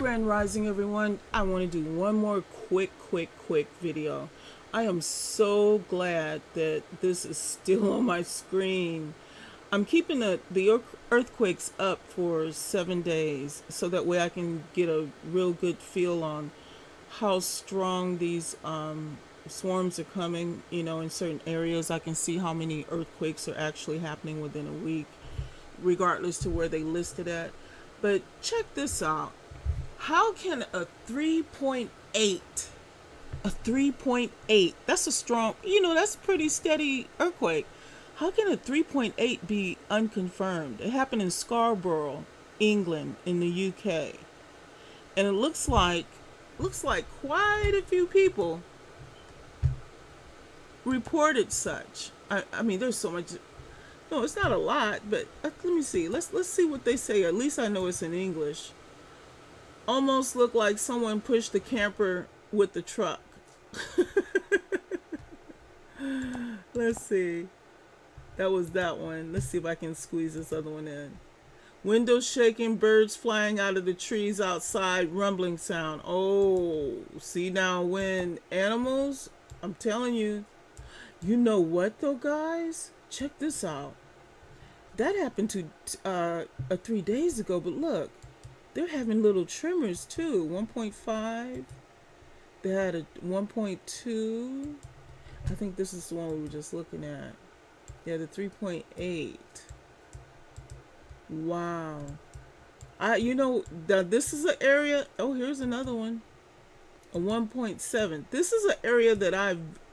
Grand Rising, everyone. I want to do one more quick video. I am so glad that this is still on my screen. I'm keeping the earthquakes up for 7 days so that way I can get a real good feel on how strong these swarms are coming. You know, in certain areas I can see how many earthquakes are actually happening within a week, regardless to where they listed at. But check this out. How can a 3.8, that's a strong, that's a pretty steady earthquake. How can a 3.8 be unconfirmed? It happened in Scarborough, England, in the UK. And it looks like quite a few people reported such. I mean, there's so much. No, it's not a lot, but let me see. Let's see what they say. At least I know it's in English. Almost looked like someone pushed the camper with the truck. Let's see. That was that one. Let's see if I can squeeze this other one in. Windows shaking, birds flying out of the trees outside, rumbling sound. Oh, see now when animals, I'm telling you. You know what though, guys? Check this out. That happened to 3 days ago, but look, they're having little tremors too. 1.5. They had a 1.2. I think this is the one we were just looking at. Yeah, the 3.8. Wow. This is an area. Oh, here's another one. A 1.7. This is an area that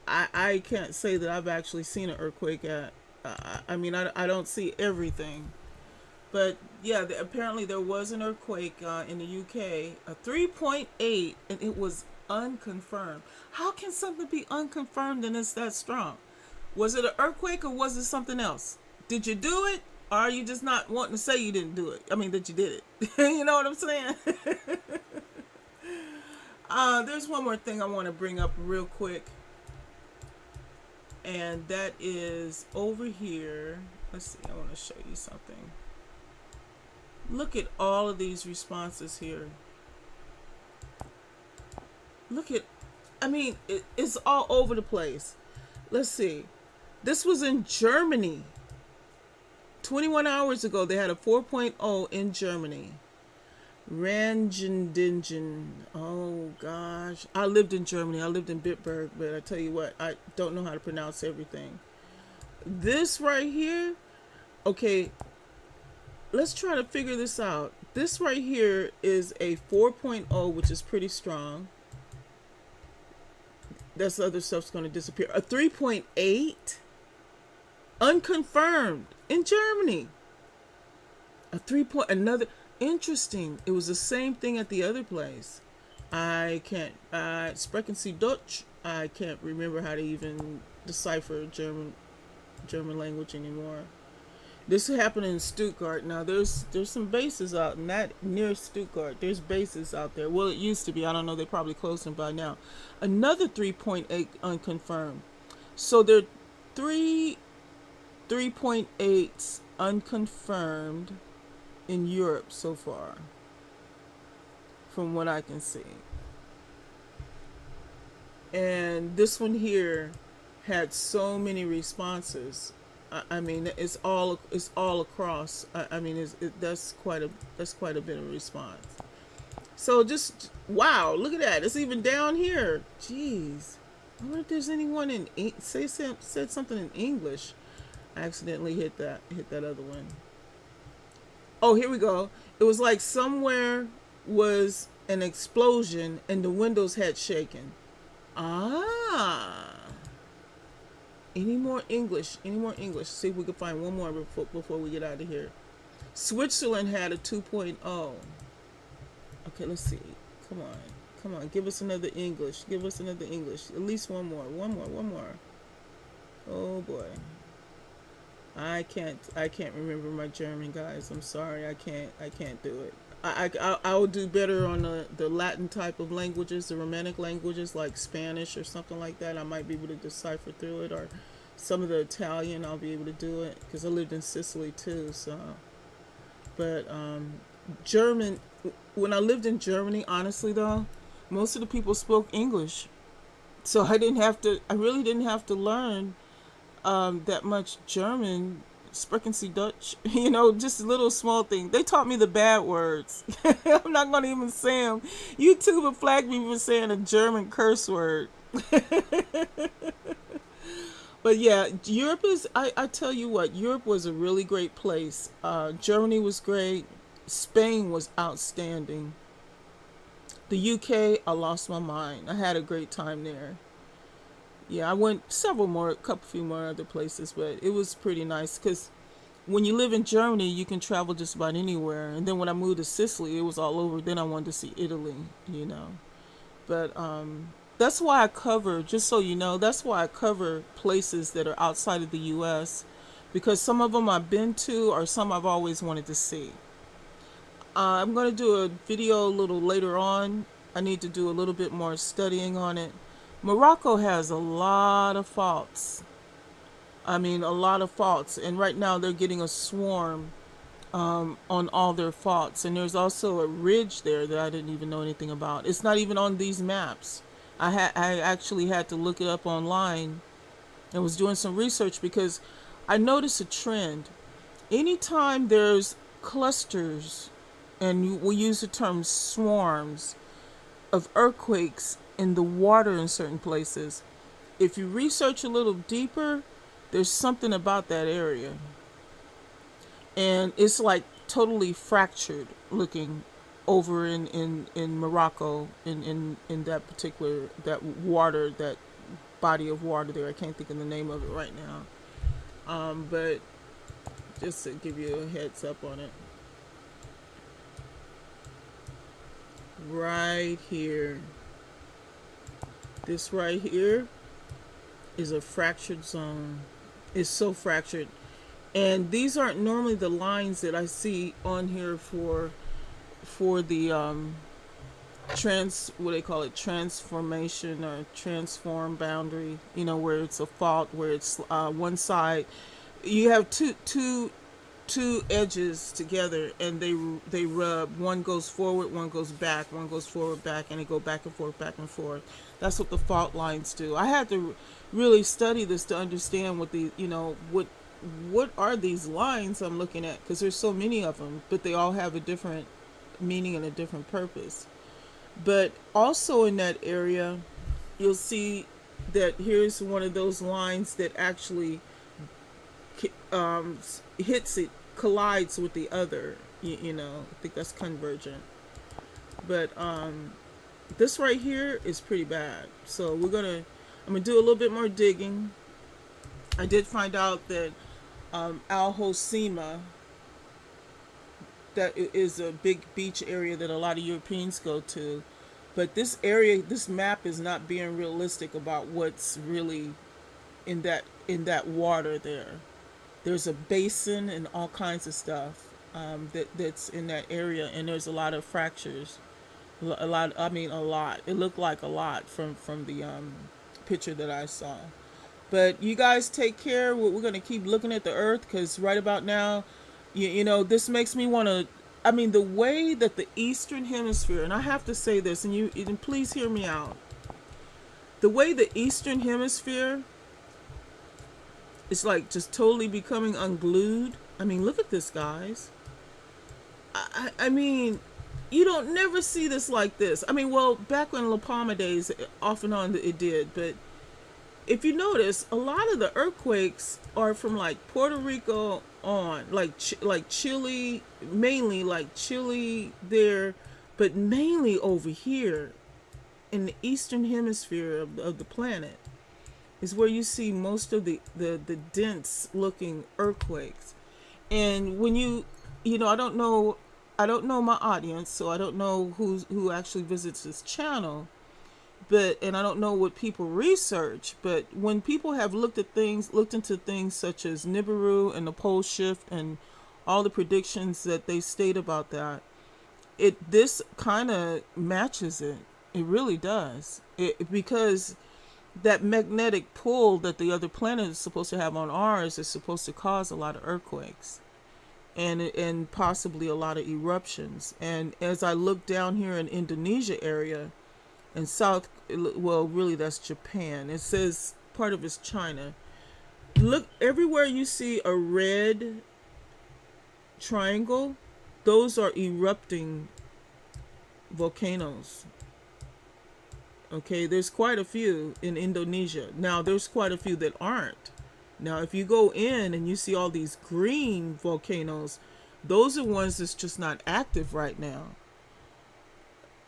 I can't say that I've actually seen an earthquake at. I mean, I don't see everything. But yeah, apparently there was an earthquake in the UK, a 3.8, and it was unconfirmed. How can something be unconfirmed and it's that strong? Was it an earthquake or was it something else? Did you do it? Or are you just not wanting to say you didn't do it? I mean, that you did it. You know what I'm saying? There's one more thing I want to bring up real quick. And that is over here. Let's see, I want to show you something. Look at all of these responses here. Look at, I mean, it's all over the place. Let's see. This was in Germany. 21 hours ago, they had a 4.0 in Germany. Rangendingen. Oh, gosh. I lived in Germany. I lived in Bitburg, but I tell you what, I don't know how to pronounce everything. This right here, okay, let's try to figure this out. This right here is a 4.0, which is pretty strong. That's other stuff's going to disappear. A 3.8, unconfirmed in Germany. A 3. Another, interesting. It was the same thing at the other place. I can't, sprechen Sie Deutsch. I can't remember how to even decipher German language anymore. This happened in Stuttgart. Now there's some bases out in that near Stuttgart. There's bases out there. Well, it used to be. I don't know. They probably closed them by now. Another 3.8 unconfirmed. So there are 3.8s unconfirmed in Europe so far, from what I can see. And this one here had so many responses. I mean, it's all across. I mean, that's quite a bit of response. So just wow, look at that. It's even down here. Jeez, I wonder if there's anyone said something in English. I accidentally hit that other one. Oh, here we go. It was like somewhere was an explosion and the windows had shaken. Ah. Any more English? See if we can find one more before we get out of here. Switzerland had a 2.0. Okay, let's see. Come on. Give us another English. At least one more. Oh boy. I can't remember my German, guys. I'm sorry. I can't do it. I will do better on the Latin type of languages, the Romantic languages like Spanish or something like that. I might be able to decipher through it, or some of the Italian I'll be able to do it because I lived in Sicily too. So, but German, when I lived in Germany, honestly though, most of the people spoke English. So I really didn't have to learn that much German. Sprechen Sie Dutch? Just a little small thing. They taught me the bad words. I'm not going to even say them. YouTube would flag me for saying a German curse word. But yeah, Europe is, I tell you what, Europe was a really great place. Germany was great. Spain was outstanding. The UK, I lost my mind. I had a great time there. Yeah, I went few more other places, but it was pretty nice because when you live in Germany, you can travel just about anywhere. And then when I moved to Sicily, it was all over. Then I wanted to see Italy. But that's why I cover, just so you know, that's why I cover places that are outside of the U.S. because some of them I've been to or some I've always wanted to see. I'm going to do a video a little later on. I need to do a little bit more studying on it. Morocco has a lot of faults. I mean, a lot of faults. And right now they're getting a swarm on all their faults. And there's also a ridge there that I didn't even know anything about. It's not even on these maps. I actually had to look it up online and was doing some research because I noticed a trend. Anytime there's clusters, and we use the term swarms, of earthquakes in the water in certain places, if you research a little deeper, there's something about that area. And it's like totally fractured looking over in Morocco in that particular, that body of water there. I can't think of the name of it right now. But just to give you a heads up on it. Right here. This right here is a fractured zone. It's so fractured. And these aren't normally the lines that I see on here for the what they call it, transformation or transform boundary, where it's a fault, where it's one side. You have two edges together and they rub. One goes forward, one goes back, one goes forward, back, and they go back and forth, back and forth. That's what the fault lines do. I had to really study this to understand what are these lines I'm looking at, because there's so many of them, but they all have a different meaning and a different purpose. But also in that area, you'll see that here's one of those lines that actually hits it, collides with the other. I think that's convergent. But this right here is pretty bad. So I'm gonna do a little bit more digging. I did find out that Al-Hoceima, that is a big beach area that a lot of Europeans go to. But this area, this map is not being realistic about what's really in that water there. There's a basin and all kinds of stuff that's in that area, and there's a lot of fractures. A lot. I mean, a lot. It looked like a lot from the picture that I saw. But you guys take care. We're going to keep looking at the earth, because right about now, this makes me want to. I mean, the way that the Eastern Hemisphere, and I have to say this, and please hear me out. The way the Eastern Hemisphere is like just totally becoming unglued. I mean, look at this, guys. I mean, you don't never see this like this. I mean, well, back in La Palma days, off and on it did, but if you notice, a lot of the earthquakes are from like Puerto Rico on, like Chile, mainly like Chile there, but mainly over here in the Eastern Hemisphere of the planet is where you see most of the dense looking earthquakes. And when I don't know my audience, so I don't know who actually visits this channel, and I don't know what people research, but when people have looked into things such as Nibiru and the pole shift and all the predictions that they state about that, this kind of matches it. It really does. Because that magnetic pull that the other planet is supposed to have on ours is supposed to cause a lot of earthquakes. and possibly a lot of eruptions. And as I look down here in Indonesia area and South, well, really that's Japan. It says part of it's China. Look, everywhere you see a red triangle, those are erupting volcanoes. Okay, there's quite a few in Indonesia. Now, there's quite a few that aren't. Now, if you go in and you see all these green volcanoes, those are ones that's just not active right now.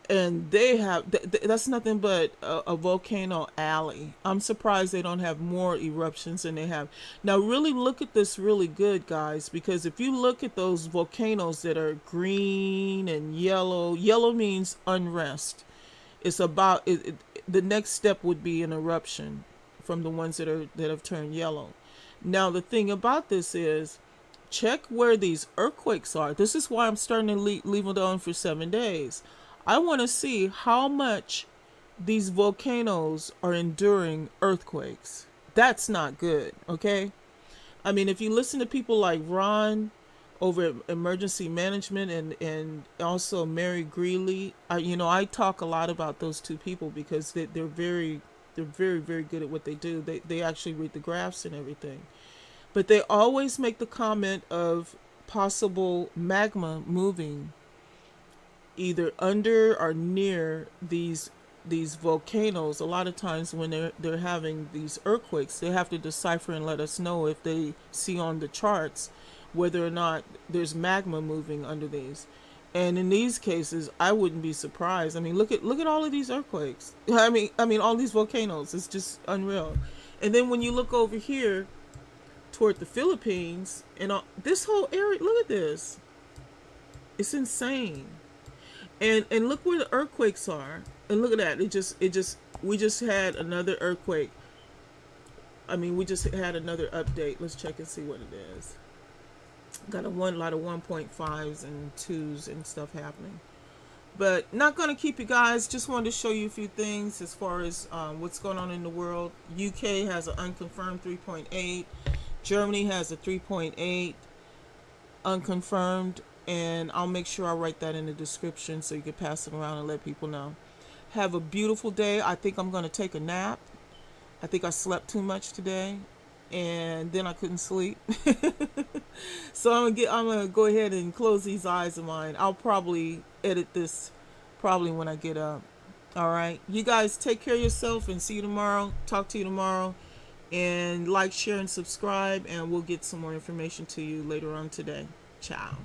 And they have, that's nothing but a volcano alley. I'm surprised they don't have more eruptions than they have. Now, really look at this really good, guys, because if you look at those volcanoes that are green and yellow, yellow means unrest. It's about, the next step would be an eruption from the ones that have turned yellow. Now, the thing about this is, check where these earthquakes are. This is why I'm starting to leave it on for 7 days. I want to see how much these volcanoes are enduring earthquakes. That's not good, okay? I mean, if you listen to people like Ron over at Emergency Management and also Mary Greeley, I talk a lot about those two people because they're very, very good at what they do. They actually read the graphs and everything. But they always make the comment of possible magma moving either under or near these volcanoes. A lot of times when they're having these earthquakes, they have to decipher and let us know if they see on the charts whether or not there's magma moving under these. And in these cases, I wouldn't be surprised. I mean, look at all of these earthquakes. I mean all these volcanoes. It's just unreal. And then when you look over here toward the Philippines and this whole area, look at this. It's insane. And look where the earthquakes are. And look at that. We just had another earthquake. I mean, we just had another update. Let's check and see what it is. Got a lot of 1.5s and 2s and stuff happening. But not going to keep you guys. Just wanted to show you a few things as far as what's going on in the world. UK has an unconfirmed 3.8. Germany has a 3.8 unconfirmed. And I'll make sure I write that in the description so you can pass it around and let people know. Have a beautiful day. I think I'm going to take a nap. I think I slept too much today. And then I couldn't sleep. So I'm gonna go ahead and close these eyes of mine. I'll probably edit this probably when I get up. All right. You guys take care of yourself and see you tomorrow. Talk to you tomorrow. And like, share, and subscribe. And we'll get some more information to you later on today. Ciao.